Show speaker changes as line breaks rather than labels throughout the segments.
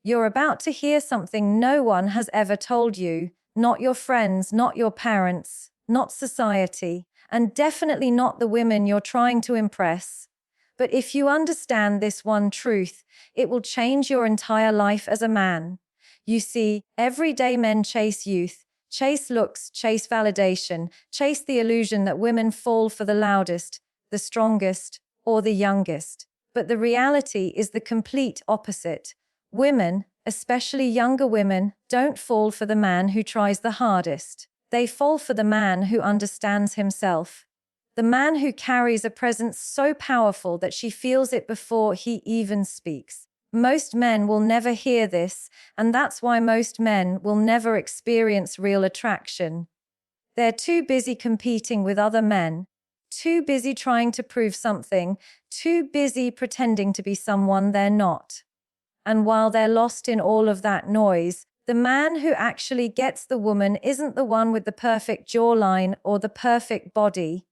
You're about to hear something no one has ever told you, not your friends, not your parents, not society, and definitely not the women you're trying to impress. But if you understand this one truth, it will change your entire life as a man. You see, everyday men chase youth, chase looks, chase validation, chase the illusion that women fall for the loudest, the strongest, or the youngest. But the reality is the complete opposite. Women, especially younger women, don't fall for the man who tries the hardest. They fall for the man who understands himself. The man who carries a presence so powerful that she feels it before he even speaks. Most men will never hear this, and that's why most men will never experience real attraction. They're too busy competing with other men, too busy trying to prove something, too busy pretending to be someone they're not. And while they're lost in all of that noise, the man who actually gets the woman isn't the one with the perfect jawline or the perfect body.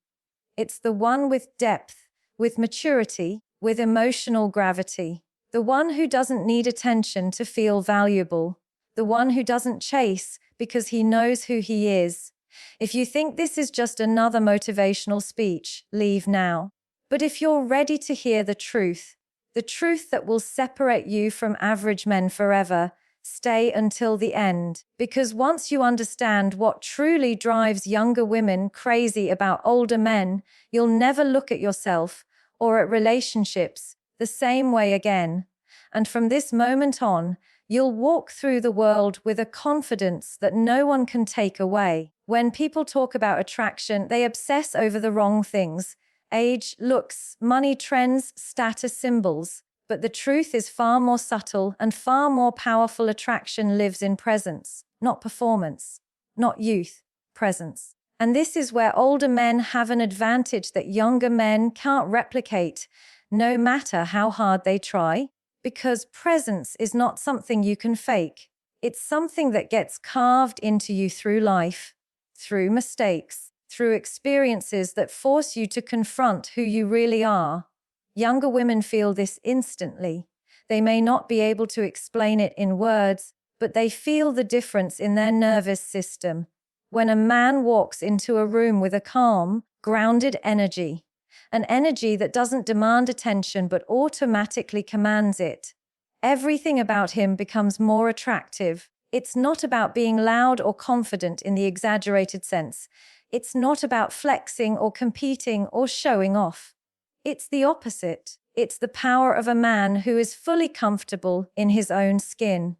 It's the one with depth, with maturity, with emotional gravity. The one who doesn't need attention to feel valuable. The one who doesn't chase because he knows who he is. If you think this is just another motivational speech, leave now. But if you're ready to hear the truth that will separate you from average men forever, stay until the end. Because once you understand what truly drives younger women crazy about older men, you'll never look at yourself or at relationships the same way again. And from this moment on, you'll walk through the world with a confidence that no one can take away. When people talk about attraction, they obsess over the wrong things: age, looks, money, trends, status symbols. But the truth is far more subtle and far more powerful. Attraction lives in presence, not performance, not youth, presence. And this is where older men have an advantage that younger men can't replicate, no matter how hard they try. Because presence is not something you can fake. It's something that gets carved into you through life, through mistakes, through experiences that force you to confront who you really are. Younger women feel this instantly. They may not be able to explain it in words, but they feel the difference in their nervous system. When a man walks into a room with a calm, grounded energy, an energy that doesn't demand attention but automatically commands it, everything about him becomes more attractive. It's not about being loud or confident in the exaggerated sense. It's not about flexing or competing or showing off. It's the opposite. It's the power of a man who is fully comfortable in his own skin.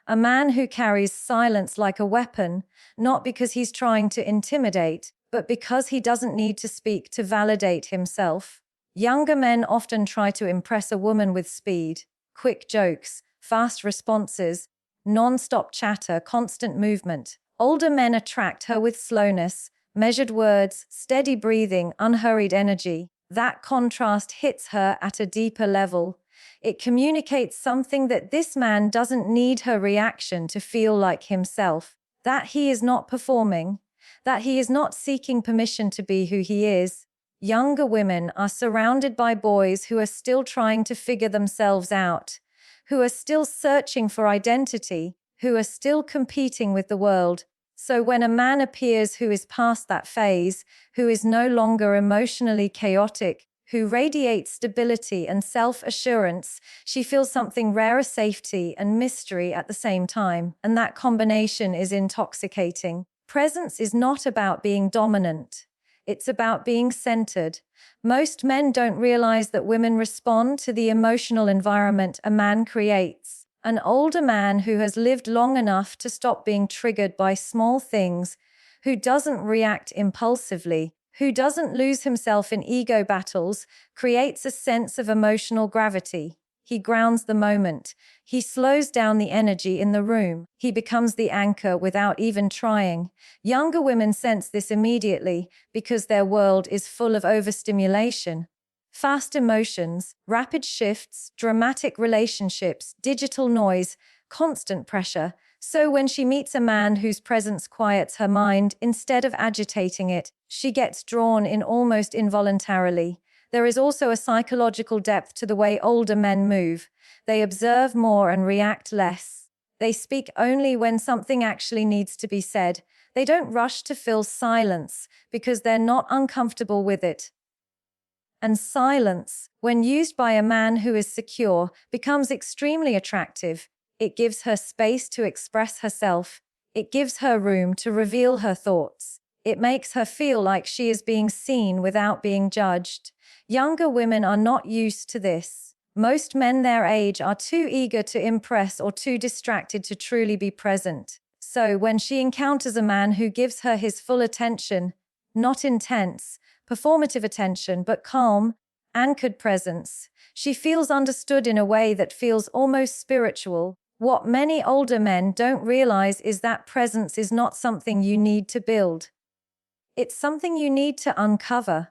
A man who carries silence like a weapon, not because he's trying to intimidate, but because he doesn't need to speak to validate himself. Younger men often try to impress a woman with speed, quick jokes, fast responses, non-stop chatter, constant movement. Older men attract her with slowness, measured words, steady breathing, unhurried energy. That contrast hits her at a deeper level. It communicates something that this man doesn't need her reaction to feel like himself, that he is not performing, that he is not seeking permission to be who he is. Younger women are surrounded by boys who are still trying to figure themselves out, who are still searching for identity, who are still competing with the world. So when a man appears who is past that phase, who is no longer emotionally chaotic, who radiates stability and self-assurance, she feels something rare: safety and mystery at the same time. And that combination is intoxicating. Presence is not about being dominant. It's about being centered. Most men don't realize that women respond to the emotional environment a man creates. An older man who has lived long enough to stop being triggered by small things, who doesn't react impulsively, who doesn't lose himself in ego battles, creates a sense of emotional gravity. He grounds the moment. He slows down the energy in the room. He becomes the anchor without even trying. Younger women sense this immediately because their world is full of overstimulation. Fast emotions, rapid shifts, dramatic relationships, digital noise, constant pressure. So when she meets a man whose presence quiets her mind instead of agitating it, she gets drawn in almost involuntarily. There is also a psychological depth to the way older men move. They observe more and react less. They speak only when something actually needs to be said. They don't rush to fill silence because they're not uncomfortable with it. And silence, when used by a man who is secure, becomes extremely attractive. It gives her space to express herself. It gives her room to reveal her thoughts. It makes her feel like she is being seen without being judged. Younger women are not used to this. Most men their age are too eager to impress or too distracted to truly be present. So when she encounters a man who gives her his full attention, not intense, performative attention, but calm, anchored presence, she feels understood in a way that feels almost spiritual. What many older men don't realize is that presence is not something you need to build. It's something you need to uncover.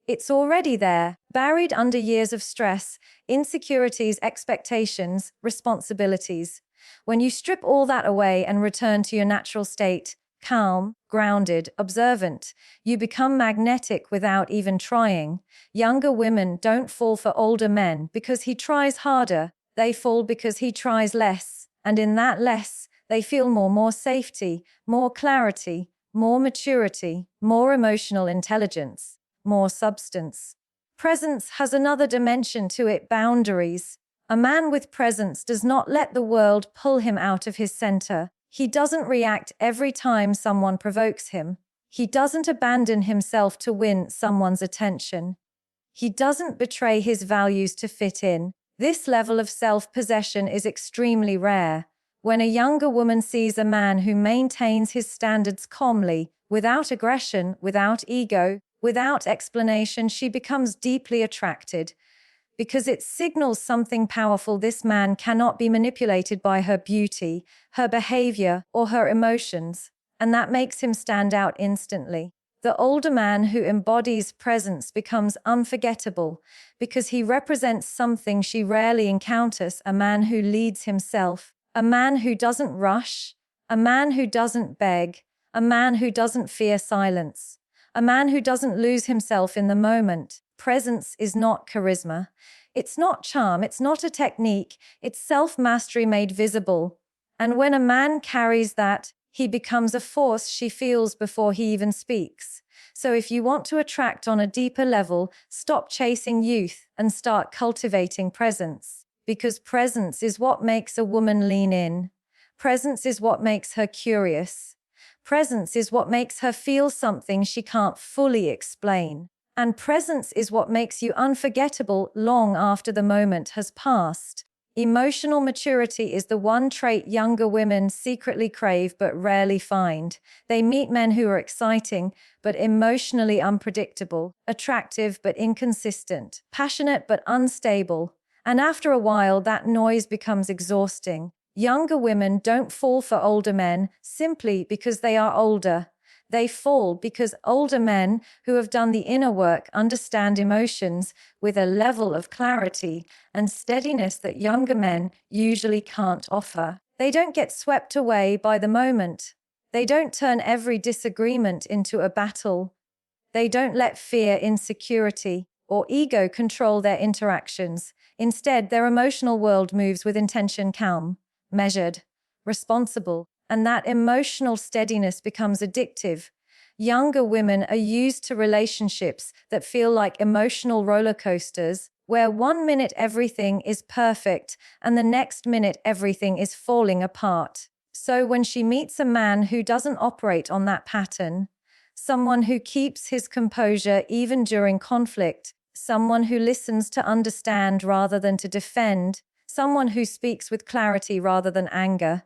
It's already there, buried under years of stress, insecurities, expectations, responsibilities. When you strip all that away and return to your natural state, calm, grounded, observant, you become magnetic without even trying. Younger women don't fall for older men because he tries harder. They fall because he tries less. And in that less, they feel more safety, more clarity, more maturity, more emotional intelligence, more substance. Presence has another dimension to it: boundaries. A man with presence does not let the world pull him out of his center. He doesn't react every time someone provokes him. He doesn't abandon himself to win someone's attention. He doesn't betray his values to fit in. This level of self-possession is extremely rare. When a younger woman sees a man who maintains his standards calmly, without aggression, without ego, without explanation, she becomes deeply attracted. Because it signals something powerful: this man cannot be manipulated by her beauty, her behavior, or her emotions, and that makes him stand out instantly. The older man who embodies presence becomes unforgettable because he represents something she rarely encounters: a man who leads himself, a man who doesn't rush, a man who doesn't beg, a man who doesn't fear silence, a man who doesn't lose himself in the moment. Presence is not charisma. It's not charm. It's not a technique. It's self-mastery made visible. And when a man carries that, he becomes a force she feels before he even speaks. So if you want to attract on a deeper level, stop chasing youth and start cultivating presence. Because presence is what makes a woman lean in. Presence is what makes her curious. Presence is what makes her feel something she can't fully explain. And presence is what makes you unforgettable long after the moment has passed. Emotional maturity is the one trait younger women secretly crave but rarely find. They meet men who are exciting but emotionally unpredictable, attractive but inconsistent, passionate but unstable. And after a while, that noise becomes exhausting. Younger women don't fall for older men simply because they are older. They fall because older men who have done the inner work understand emotions with a level of clarity and steadiness that younger men usually can't offer. They don't get swept away by the moment. They don't turn every disagreement into a battle. They don't let fear, insecurity, or ego control their interactions. Instead, their emotional world moves with intention, calm, measured, responsible. And that emotional steadiness becomes addictive. Younger women are used to relationships that feel like emotional roller coasters, where 1 minute everything is perfect and the next minute everything is falling apart. So when she meets a man who doesn't operate on that pattern, someone who keeps his composure even during conflict, someone who listens to understand rather than to defend, someone who speaks with clarity rather than anger,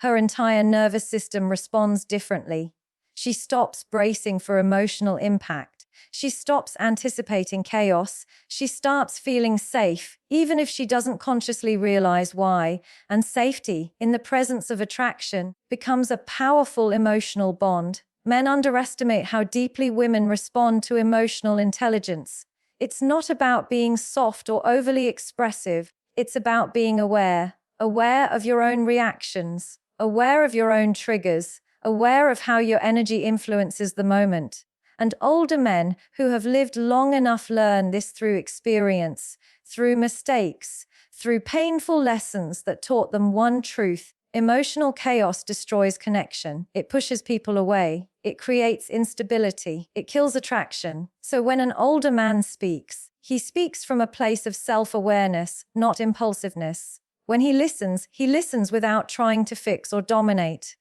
her entire nervous system responds differently. She stops bracing for emotional impact. She stops anticipating chaos. She starts feeling safe, even if she doesn't consciously realize why. And safety, in the presence of attraction, becomes a powerful emotional bond. Men underestimate how deeply women respond to emotional intelligence. It's not about being soft or overly expressive. It's about being aware of your own reactions, aware of your own triggers, aware of how your energy influences the moment. And older men who have lived long enough learn this through experience, through mistakes, through painful lessons that taught them one truth: emotional chaos destroys connection. It pushes people away. It creates instability. It kills attraction. So when an older man speaks, he speaks from a place of self-awareness, not impulsiveness. When he listens without trying to fix or dominate.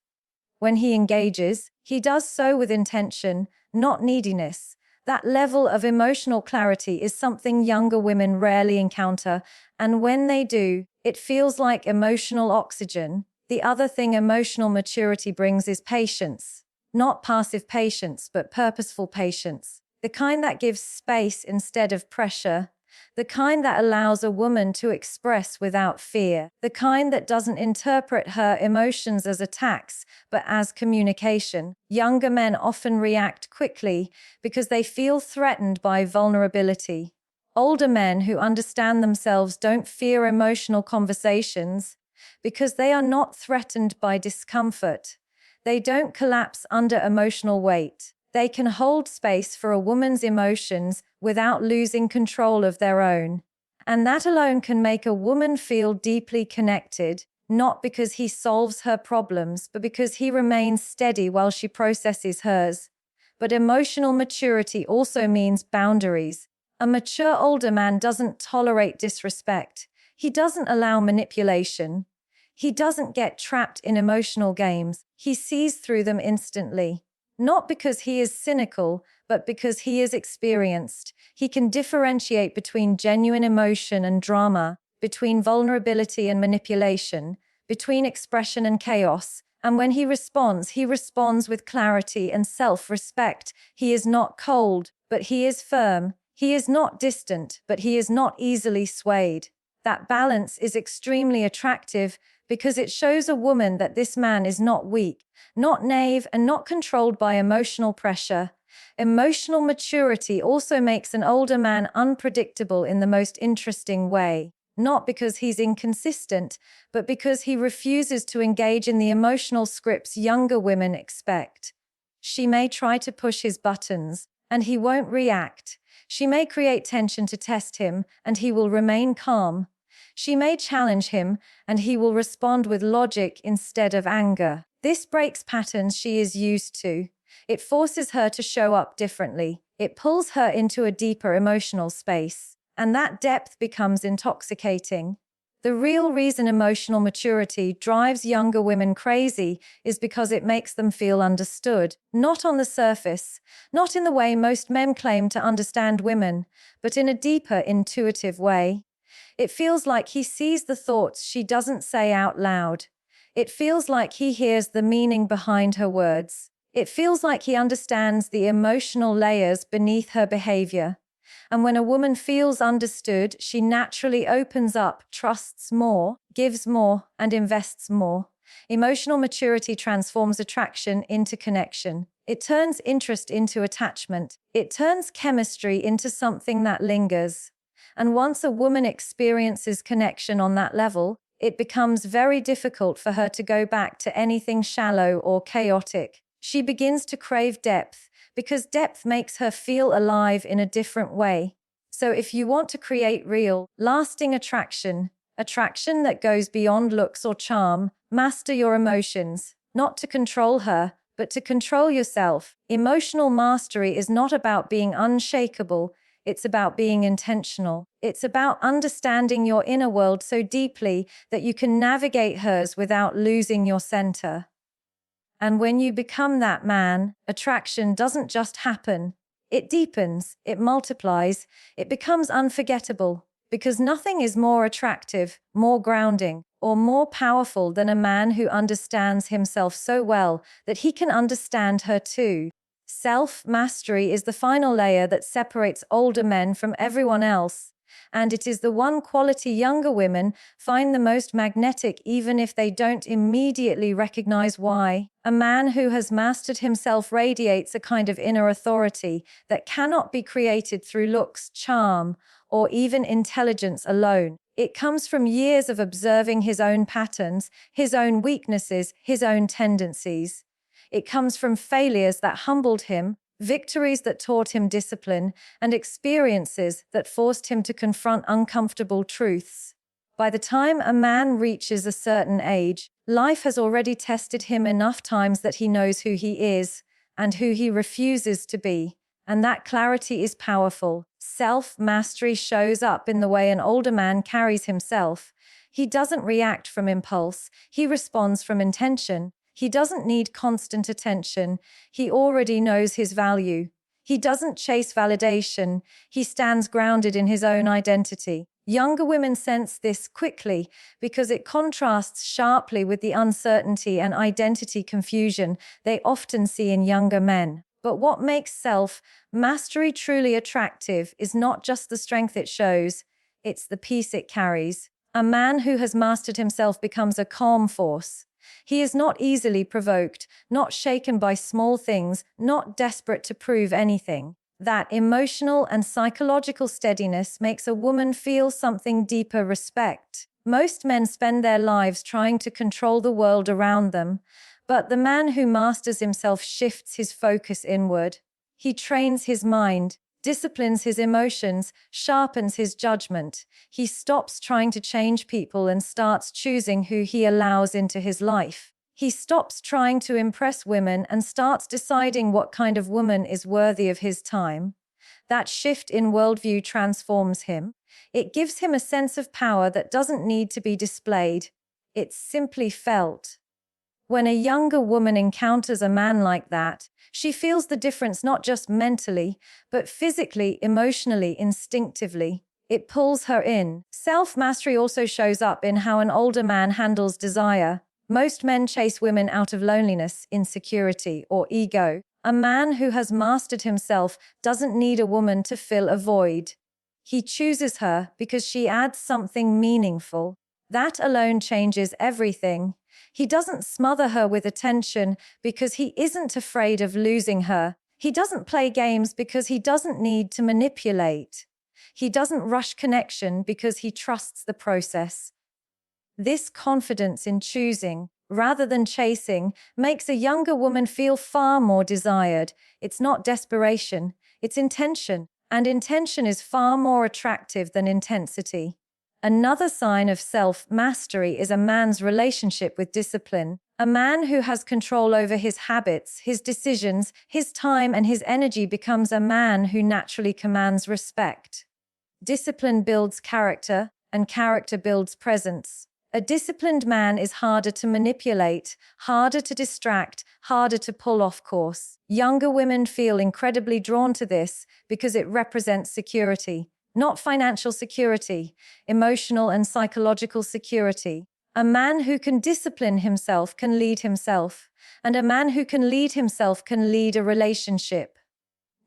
When he engages, he does so with intention, not neediness. That level of emotional clarity is something younger women rarely encounter, and when they do, it feels like emotional oxygen. The other thing emotional maturity brings is patience. Not passive patience, but purposeful patience. The kind that gives space instead of pressure. The kind that allows a woman to express without fear. The kind that doesn't interpret her emotions as attacks, but as communication. Younger men often react quickly because they feel threatened by vulnerability. Older men who understand themselves don't fear emotional conversations because they are not threatened by discomfort. They don't collapse under emotional weight. They can hold space for a woman's emotions without losing control of their own. And that alone can make a woman feel deeply connected, not because he solves her problems, but because he remains steady while she processes hers. But emotional maturity also means boundaries. A mature older man doesn't tolerate disrespect. He doesn't allow manipulation. He doesn't get trapped in emotional games. He sees through them instantly. Not because he is cynical, but because he is experienced. He can differentiate between genuine emotion and drama, between vulnerability and manipulation, between expression and chaos. And when he responds with clarity and self-respect. He is not cold, but he is firm. He is not distant, but he is not easily swayed. That balance is extremely attractive because it shows a woman that this man is not weak, not naive, and not controlled by emotional pressure. Emotional maturity also makes an older man unpredictable in the most interesting way, not because he's inconsistent, but because he refuses to engage in the emotional scripts younger women expect. She may try to push his buttons, and he won't react. She may create tension to test him, and he will remain calm. She may challenge him, and he will respond with logic instead of anger. This breaks patterns she is used to. It forces her to show up differently. It pulls her into a deeper emotional space, and that depth becomes intoxicating. The real reason emotional maturity drives younger women crazy is because it makes them feel understood, not on the surface, not in the way most men claim to understand women, but in a deeper, intuitive way. It feels like he sees the thoughts she doesn't say out loud. It feels like he hears the meaning behind her words. It feels like he understands the emotional layers beneath her behavior. And when a woman feels understood, she naturally opens up, trusts more, gives more, and invests more. Emotional maturity transforms attraction into connection. It turns interest into attachment. It turns chemistry into something that lingers. And once a woman experiences connection on that level, it becomes very difficult for her to go back to anything shallow or chaotic. She begins to crave depth, because depth makes her feel alive in a different way. So if you want to create real, lasting attraction that goes beyond looks or charm, master your emotions, not to control her, but to control yourself. Emotional mastery is not about being unshakable. It's about being intentional. It's about understanding your inner world so deeply that you can navigate hers without losing your center. And when you become that man, attraction doesn't just happen. It deepens, it multiplies, it becomes unforgettable. Because nothing is more attractive, more grounding, or more powerful than a man who understands himself so well that he can understand her too. Self-mastery is the final layer that separates older men from everyone else, and it is the one quality younger women find the most magnetic even if they don't immediately recognize why. A man who has mastered himself radiates a kind of inner authority that cannot be created through looks, charm, or even intelligence alone. It comes from years of observing his own patterns, his own weaknesses, his own tendencies. It comes from failures that humbled him, victories that taught him discipline, and experiences that forced him to confront uncomfortable truths. By the time a man reaches a certain age, life has already tested him enough times that he knows who he is and who he refuses to be. And that clarity is powerful. Self-mastery shows up in the way an older man carries himself. He doesn't react from impulse. He responds from intention. He doesn't need constant attention. He already knows his value. He doesn't chase validation. He stands grounded in his own identity. Younger women sense this quickly because it contrasts sharply with the uncertainty and identity confusion they often see in younger men. But what makes self-mastery truly attractive is not just the strength it shows, it's the peace it carries. A man who has mastered himself becomes a calm force. He is not easily provoked, not shaken by small things, not desperate to prove anything. That emotional and psychological steadiness makes a woman feel something deeper: respect. Most men spend their lives trying to control the world around them, but the man who masters himself shifts his focus inward. He trains his mind, disciplines his emotions, sharpens his judgment. He stops trying to change people and starts choosing who he allows into his life. He stops trying to impress women and starts deciding what kind of woman is worthy of his time. That shift in worldview transforms him. It gives him a sense of power that doesn't need to be displayed. It's simply felt. When a younger woman encounters a man like that, she feels the difference not just mentally, but physically, emotionally, instinctively. It pulls her in. Self-mastery also shows up in how an older man handles desire. Most men chase women out of loneliness, insecurity, or ego. A man who has mastered himself doesn't need a woman to fill a void. He chooses her because she adds something meaningful. That alone changes everything. He doesn't smother her with attention because he isn't afraid of losing her. He doesn't play games because he doesn't need to manipulate. He doesn't rush connection because he trusts the process. This confidence in choosing, rather than chasing, makes a younger woman feel far more desired. It's not desperation, it's intention, and intention is far more attractive than intensity. Another sign of self-mastery is a man's relationship with discipline. A man who has control over his habits, his decisions, his time, and his energy becomes a man who naturally commands respect. Discipline builds character, and character builds presence. A disciplined man is harder to manipulate, harder to distract, harder to pull off course. Younger women feel incredibly drawn to this because it represents security. Not financial security, emotional and psychological security. A man who can discipline himself can lead himself, and a man who can lead himself can lead a relationship.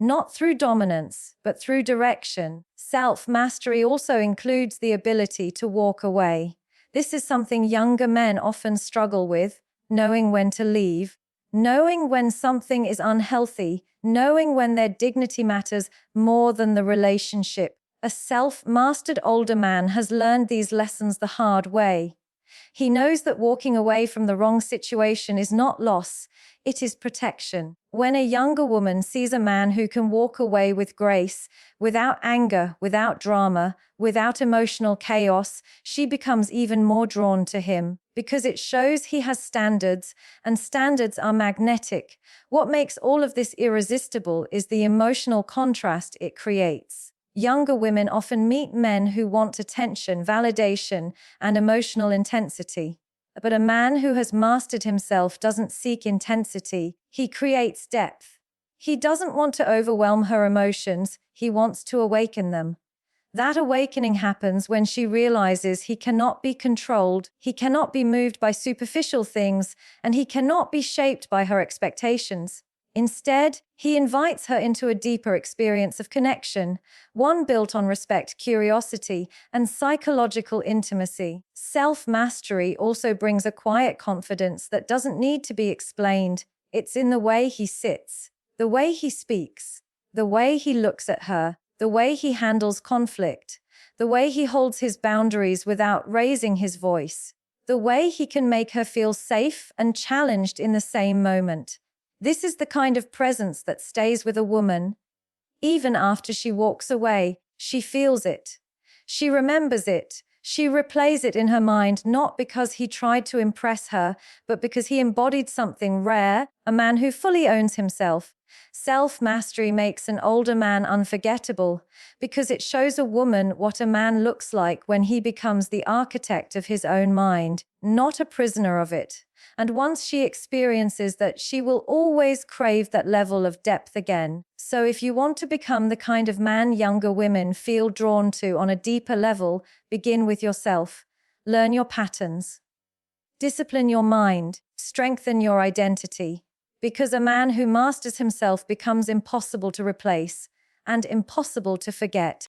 Not through dominance, but through direction. Self-mastery also includes the ability to walk away. This is something younger men often struggle with: knowing when to leave, knowing when something is unhealthy, knowing when their dignity matters more than the relationship. A self-mastered older man has learned these lessons the hard way. He knows that walking away from the wrong situation is not loss, it is protection. When a younger woman sees a man who can walk away with grace, without anger, without drama, without emotional chaos, she becomes even more drawn to him, because it shows he has standards, and standards are magnetic. What makes all of this irresistible is the emotional contrast it creates. Younger women often meet men who want attention, validation, and emotional intensity. But a man who has mastered himself doesn't seek intensity, he creates depth. He doesn't want to overwhelm her emotions, he wants to awaken them. That awakening happens when she realizes he cannot be controlled, he cannot be moved by superficial things, and he cannot be shaped by her expectations. Instead, he invites her into a deeper experience of connection, one built on respect, curiosity, and psychological intimacy. Self-mastery also brings a quiet confidence that doesn't need to be explained. It's in the way he sits, the way he speaks, the way he looks at her, the way he handles conflict, the way he holds his boundaries without raising his voice, the way he can make her feel safe and challenged in the same moment. This is the kind of presence that stays with a woman. Even after she walks away, she feels it. She remembers it. She replays it in her mind, not because he tried to impress her, but because he embodied something rare, a man who fully owns himself. Self-mastery makes an older man unforgettable because it shows a woman what a man looks like when he becomes the architect of his own mind, not a prisoner of it. And once she experiences that, she will always crave that level of depth again. So if you want to become the kind of man younger women feel drawn to on a deeper level, begin with yourself. Learn your patterns. Discipline your mind. Strengthen your identity. Because a man who masters himself becomes impossible to replace and impossible to forget.